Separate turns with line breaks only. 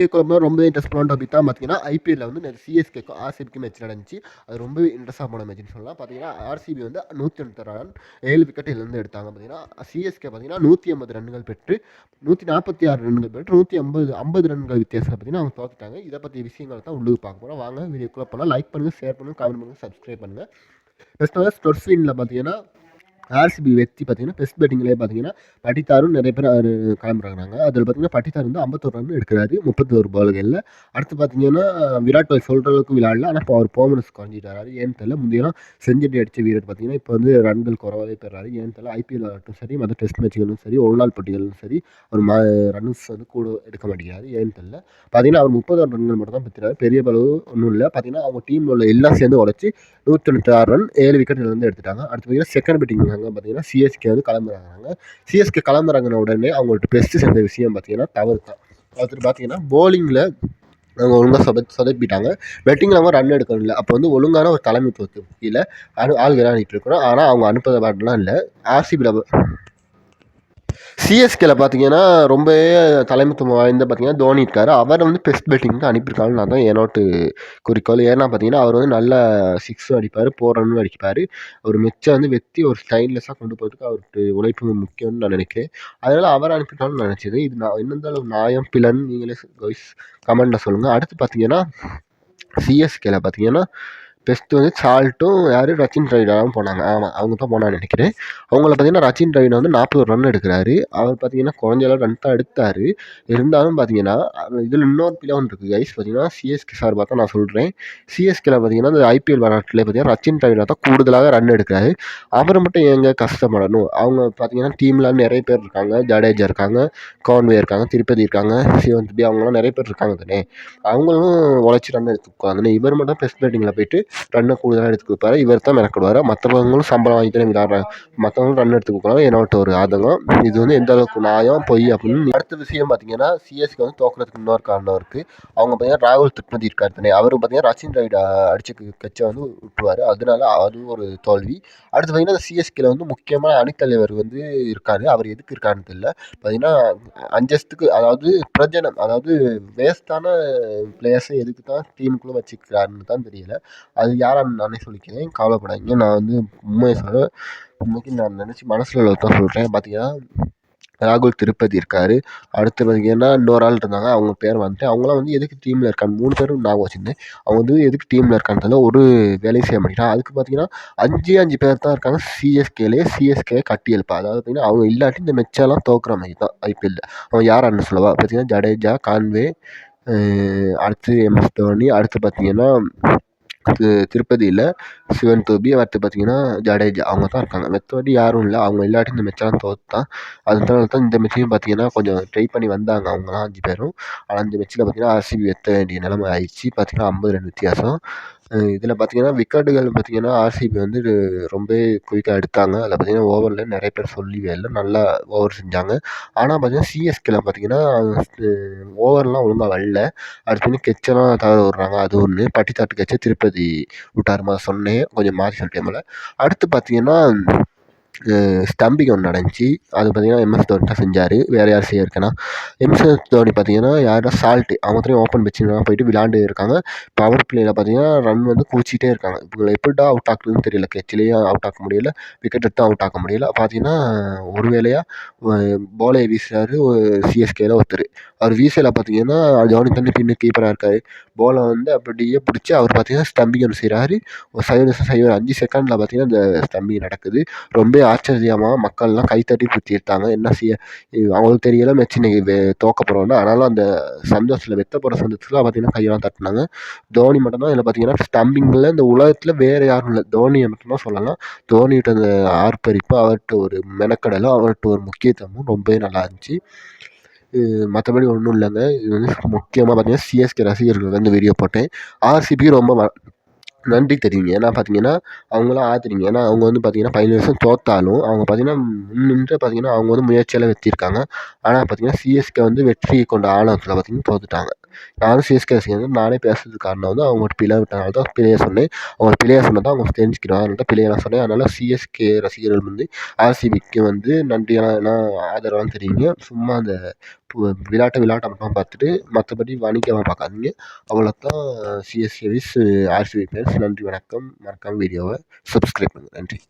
ரொம்ப இன்ட்ரெஸ்டான டாபிக் தான் பார்த்தீங்கன்னா, ஐபிஎல்ல வந்து நேத்து சிஎஸ்கேக்கும் ஆர்சிபிக்கும் மேட்ச் நடந்துச்சு. அது ரொம்பவே இன்ட்ரெஸ்ட்டா போன மேட்ச்னு சொல்லலாம். பார்த்தீங்கன்னா, ஆர்சிபி வந்து 196 ரன் 7 விக்கெட் இழந்து எடுத்தாங்க. பார்த்தீங்கன்னா, சிஎஸ்கே பார்த்தீங்கன்னா 180 ரன்கள் பெற்று 146 ரன்கள் பெற்று 150 ரன்கள் வித்தியாசத்துல பார்த்தீங்கன்னா அவங்க தோத்துட்டாங்க. இதை பற்றிய விஷயங்களை தான் உள்ளுக்கு பார்க்க போகிறோம். வாங்க வீடியோக்குள்ள போகலாம். லைக் பண்ணுங்கள், ஷேர் பண்ணுங்கள், கமெண்ட் பண்ணுங்கள், சப்ஸ்கிரைப் பண்ணுங்கள். ஃபர்ஸ்ட் ஸ்டொர்ஸ்வின்ல பார்த்தீங்கன்னா ஆர்சிபி வெற்றி பார்த்தீங்கன்னா டெஸ்ட் பேட்டிங்லேயே பார்த்தீங்கன்னா பட்டித்தாரும் நிறைய பேர் கிளம்புறாங்க. அதில் பார்த்தீங்கன்னா பட்டித்தார் வந்து 51 ரன் எடுக்கிறாரு 31 பால்களில். அடுத்து பார்த்தீங்கன்னா விராட் கோலி சொல்கிற அளவுக்கு விளையாடல. ஆனால் இப்போ அவர் பெர்ஃபார்மன்ஸ் குறைஞ்சிட்டாரு. ஏன்னு தெரியல. முந்தையெல்லாம் செஞ்சுரி அடித்த வீரர் பார்த்தீங்கன்னா இப்போ வந்து ரன்கள் குறவாகவே பெறாரு. ஏன்னு தெரியல. ஐபிஎல் ஆகட்டும் சரி, மற்ற டெஸ்ட் மேட்ச்களும் சரி, ஒரு நாள் போட்டிகளும் சரி, ஒரு ரன்ஸ் வந்து கூட எடுக்க மாட்டேங்கிறாரு. ஏன்னு தெரியல. பார்த்தீங்கன்னா அவர் 30 ரன்கள் மட்டும் தான் பெற்றாரு. பெரிய அளவு ஒன்றும் இல்லை. பார்த்தீங்கன்னா அவங்க டீமில் உள்ள எல்லாம் சேர்ந்து உழைச்சி 196 ரன் 7 விக்கெட்டில் வந்து எடுத்துட்டாங்க. அடுத்து பார்த்தீங்கன்னா செகண்ட் பேட்டிங் பார்த்தீங்கன்னா சிஎஸ்கே வந்து கிளம்புறாங்க. சிஎஸ்கே கிளம்புறாங்கன்னு உடனே அவங்கள்ட்ட பெஸ்ட்டு செஞ்ச விஷயம் பார்த்தீங்கன்னா தவறு தான். அடுத்து பார்த்தீங்கன்னா போலிங்கில் அவங்க ஒழுங்காக சொதப்பிட்டாங்க. பேட்டிங்கில் அவங்க ரன் எடுக்கணும் இல்லை. அப்போ வந்து ஒழுங்கான ஒரு தலைமைத்துவத்துக்கு கீழே ஆள்கள் அனுப்பிட்டு இருக்கிறோம். ஆனால் அவங்க அனுப்புகிற பாட்டெலாம் இல்லை. ஆர்சிபியில் சிஎஸ்கேல பார்த்தீங்கன்னா ரொம்பவே தலைமைத்துவம் வாய்ந்த பார்த்தீங்கன்னா தோனி இருக்கார். அவரை வந்து பெஸ்ட் பேட்டிங்க்கு அனுப்பியிருக்காங்கன்னு நான் தான் என்னோட குறிக்கோள். ஏன்னா பார்த்தீங்கன்னா அவர் வந்து நல்ல சிக்ஸும் அடிப்பார், 4 ரன்னும் அடிப்பார். ஒரு மிச்சம் வந்து வெற்றி ஒரு ஸ்டைன்லெஸ்ஸாக கொண்டு போகிறதுக்கு அவருக்கு உழைப்பு முக்கியம்னு நான் நினைக்கிறேன். அதனால் அவரை அனுப்பியிருக்காங்கன்னு நினச்சது. இது நான் எந்த அளவு நியாயம் பிளன் நீங்களே கமெண்ட்டில் சொல்லுங்கள். அடுத்து பார்த்தீங்கன்னா சிஎஸ்கேல பார்த்தீங்கன்னா பெஸ்ட்டு வந்து சால்ட்டும் யார் ரச்சின் டிராவிடாவும் போனாங்க. ஆமாம், அவங்க தான் போனான்னு நினைக்கிறேன். அவங்கள பார்த்தீங்கன்னா ரச்சின் டிராவிட் வந்து 41 ரன் எடுக்கிறாரு. அவர் பார்த்தீங்கன்னா குறைஞ்ச அளவு ரன் தான் எடுத்தார். இருந்தாலும் பார்த்தீங்கன்னா இதில் இன்னொரு பிள்ளை ஒன்று இருக்குது கைஸ். பார்த்தீங்கன்னா சிஎஸ்கே சார்பாக தான் நான் சொல்கிறேன். சிஎஸ்கேல பார்த்தீங்கன்னா இந்த ஐபிஎல் வரலாற்றில் பார்த்தீங்கன்னா ரச்சின் டிராவிடா தான் கூடுதலாக ரன் எடுக்கிறாரு. அவர் மட்டும் எங்கே கஷ்டப்படணும்? அவங்க பார்த்தீங்கன்னா டீமில் நிறைய பேர் இருக்காங்க. ஜடேஜா இருக்காங்க, கான்வே இருக்காங்க, திருப்பதி இருக்காங்க, சிவன் துபி, அவங்களாம் நிறைய பேர் இருக்காங்க தானே. அவங்களும் உழைச்சி ரன் எடுத்துக்குவாங்க. இவர் மட்டும் பெஸ்ட் பேட்டிங்கில் போயிட்டு ரன்னை கூடுதலாக எடுத்து கொடுப்பாரு. இவர் தான் மெனக்கிடுவார். மற்றவங்களும் சம்பளம் வாங்கி தானே விளையாடுறாங்க. மற்றவங்களும் ரன் எடுத்து கொடுக்குறாங்க. என்னோட ஒரு ஆதங்கம். இது வந்து எந்த அளவுக்கு நியாயம் பொய் அப்படின்னு. அடுத்த விஷயம் பார்த்தீங்கன்னா சிஎஸ்கே வந்து தோக்குறதுக்கு இன்னொரு காரணம் இருக்குது. அவங்க பார்த்தீங்கன்னா ராகுல் திரிபாதி இருக்கார் தானே. அவர் பார்த்தீங்கன்னா ரச்சின் டிராவிட் அடிச்ச கட்சை வந்து விட்டுருவார். அதனால அதுவும் ஒரு தோல்வி. அடுத்து பார்த்தீங்கன்னா சிஎஸ்கேல வந்து முக்கியமான அணித்தலைவர் வந்து இருக்கார். அவர் எதுக்கு இருக்காருன்னு தெரியல. பார்த்தீங்கன்னா அஞ்சஸ்துக்கு அதாவது பிரஜனம் அதாவது வேஸ்ட்டான பிளேயர்ஸை எதுக்கு தான் டீமுக்குள்ளே வச்சுக்கிறாருன்னு தான் தெரியல. அது யாரான்னு நானே சொல்லிக்கிறேன், கவலைப்படாதீங்க. நான் வந்து உண்மையை சொல்ல உண்மைக்கு நான் நினச்சி மனசில் தான் சொல்கிறேன். பார்த்தீங்கன்னா ராகுல் திருப்பதி இருக்கார். அடுத்து பார்த்தீங்கன்னா இன்னொரு ஆள் இருந்தாங்க. அவங்க பேர் வந்துட்டு அவங்களாம் வந்து எதுக்கு டீமில் இருக்காங்க 3 பேரும் ஞாபகம் வச்சுருந்தேன். அவங்க வந்து எதுக்கு டீமில் இருக்கான்னு தெரியல. ஒரு வேலையும் செய்ய மாட்டேங்கிறாங்க. அதுக்கு பார்த்தீங்கன்னா 5 பேர் தான் இருக்காங்க சிஎஸ்கே கட்டி எழுப்பா. அதாவது பார்த்தீங்கன்னா அவங்க இல்லாட்டி இந்த மெச்செல்லாம் தோக்குற மாதிரி தான் ஐபிஎல்ல. அவங்க யாரான்னு சொல்லவா? பார்த்தீங்கன்னா ஜடேஜா, கான்வே, அடுத்து எம்எஸ் தோனி, அடுத்து பார்த்தீங்கன்னா திருப்பதியில் சிவன் துபி, அடுத்து பார்த்தீங்கன்னா ஜடேஜா, அவங்க தான் இருக்காங்க. மற்றபடி யாரும் இல்லை. அவங்க இல்லாட்டி இந்த மெச்செல்லாம் தோற்று அதனால தான் இந்த மெச்சையும் பார்த்தீங்கன்னா கொஞ்சம் ட்ரை பண்ணி வந்தாங்க அவங்களாம் 5 பேரும். ஆனால் இந்த மெச்சில் பார்த்தீங்கன்னா ஆர்சிபி வெற்ற வேண்டிய நிலைமை ஆயிடுச்சு. பார்த்தீங்கன்னா 50 ரன் வித்தியாசம். இதில் பார்த்தீங்கன்னா விக்கெட்டுகள் பார்த்தீங்கன்னா ஆர்சிபி வந்து ரொம்ப குயிக்காக எடுத்தாங்க. அதில் பார்த்தீங்கன்னா ஓவரில் நிறைய பேர் சொல்லவே இல்லை. நல்லா ஓவர் செஞ்சாங்க. ஆனால் பார்த்தீங்கன்னா சிஎஸ்கேல பார்த்தீங்கன்னா ஓவர்லாம் ஒழுங்காக வரல. அடுத்து கெச்செல்லாம் தவற விட்றாங்க. அது ஒன்று. பட்டித்தாட்டு கெச்சை திருப்பதி விட்டாருமா சொன்னேன். கொஞ்சம் மாற்றி சொல்லிட்டேன் போல. அடுத்து பார்த்தீங்கன்னா ஸ்டம்பிங் ஒன்று நடந்துச்சு. அது பார்த்தீங்கன்னா எம்எஸ் தோனி தான் செஞ்சார். வேறு யார் செய்யிருக்கேன்னா எம்எஸ் தோனி பார்த்தீங்கன்னா யாரா சால்ட்டு அவங்க தான் ஓப்பன் வச்சுலாம் போயிட்டு விளையாண்டு இருக்காங்க. பவர் பிளேயில் பார்த்தீங்கன்னா ரன் வந்து குவிச்சிட்டே இருக்காங்க. இவங்களை எப்படிடா அவுட் ஆக்குறதுன்னு தெரியல. கெச்சிலேயே அவுட் ஆக்க முடியல, விக்கெட் எடுத்து அவுட் ஆக்க முடியல. பார்த்தீங்கன்னா ஒரு வேளையாக பாலை வீசுறாரு சிஎஸ்கேல ஒருத்தர். அவர் வீசையில் பார்த்தீங்கன்னா தோனி தண்ணி பின்னு கீப்பராக இருக்கார். பாலை வந்து அப்படியே பிடிச்சி அவர் பார்த்தீங்கன்னா ஸ்டம்பிங் ஒன்று செய்கிறாரு. ஒரு 5 செகண்டில் பார்த்தீங்கன்னா இந்த ஸ்டம்பிங் நடக்குது. ரொம்ப ஆச்சரியமாக மக்கள்லாம் கைத்தட்டி எடுத்தாங்க. என்ன செய்ய அவங்களுக்கு தெரியல மெச்சு இன்னைக்கு தோக்க போகிறோன்னு. ஆனாலும் அந்த சந்தோஷத்தில் வெத்த போகிற சந்தோஷத்தில் பார்த்தீங்கன்னா கையெல்லாம் தட்டினாங்க. தோனி மட்டும்தான் இதில் பார்த்தீங்கன்னா ஸ்டம்பிங்கில் இந்த உலகத்தில் வேறு யாரும் இல்லை, தோனியை மட்டும்தான் சொல்லலாம். தோனிகிட்ட அந்த ஆர்ப்பரிப்பு, அவர்கிட்ட ஒரு மெனக்கடலும், அவர்கிட்ட ஒரு முக்கியத்துவமும் ரொம்பவே நல்லா இருந்துச்சு. மற்றபடி ஒன்றும் இல்லைங்க. இது வந்து முக்கியமாக பார்த்தீங்கன்னா சிஎஸ்கே ரசிகர்கள் வந்து வீடியோ போட்டேன். ஆர்சிபி ரொம்ப நன்றி தெரிவிங்க. ஏன்னா பார்த்தீங்கன்னா, அவங்களாம் ஆதரிங்க. ஏன்னா அவங்க வந்து பார்த்தீங்கன்னா, 17 வருஷம் தோத்தாலும், அவங்க பார்த்தீங்கன்னா முன்னின்று பார்த்தீங்கன்னா, அவங்க வந்து முயற்சியால வெற்றியிருக்காங்க. ஆனா பார்த்தீங்கன்னா, சிஎஸ்கே வந்து வெற்றி கொண்ட ஆணவத்தில பார்த்தீங்கன்னா தோத்துட்டாங்க. நானும் சிஎஸ்கே ரசிகன் தான். நானே பேசுறதுக்கு காரணம் வந்து அவங்க ஒரு பிழை விட்டனால தான் பிழைய சொன்னேன். அவங்க பிழைய சொன்னா தான் அவங்க தெரிஞ்சுக்கணும். அதனால தான் பிழைய நான் சொன்னேன். அதனால சிஎஸ்கே ரசிகர்கள் வந்து ஆர்சிபிக்கு வந்து நன்றியெல்லாம் ஆதரவெல்லாம் தெரிவிங்க. சும்மா அந்த விளையாட்ட விளையாட்டா மட்டும் பார்த்துட்டு, மத்தபடி வணிகமா பார்க்காதீங்க. அவ்வளோதான். சிஎஸ்கே விஸ் ஆர்சிபி ஃபேன்ஸ். நன்றி, வணக்கம். மறக்காம வீடியோவ சப்ஸ்கிரைப் பண்ணுங்க. நன்றி.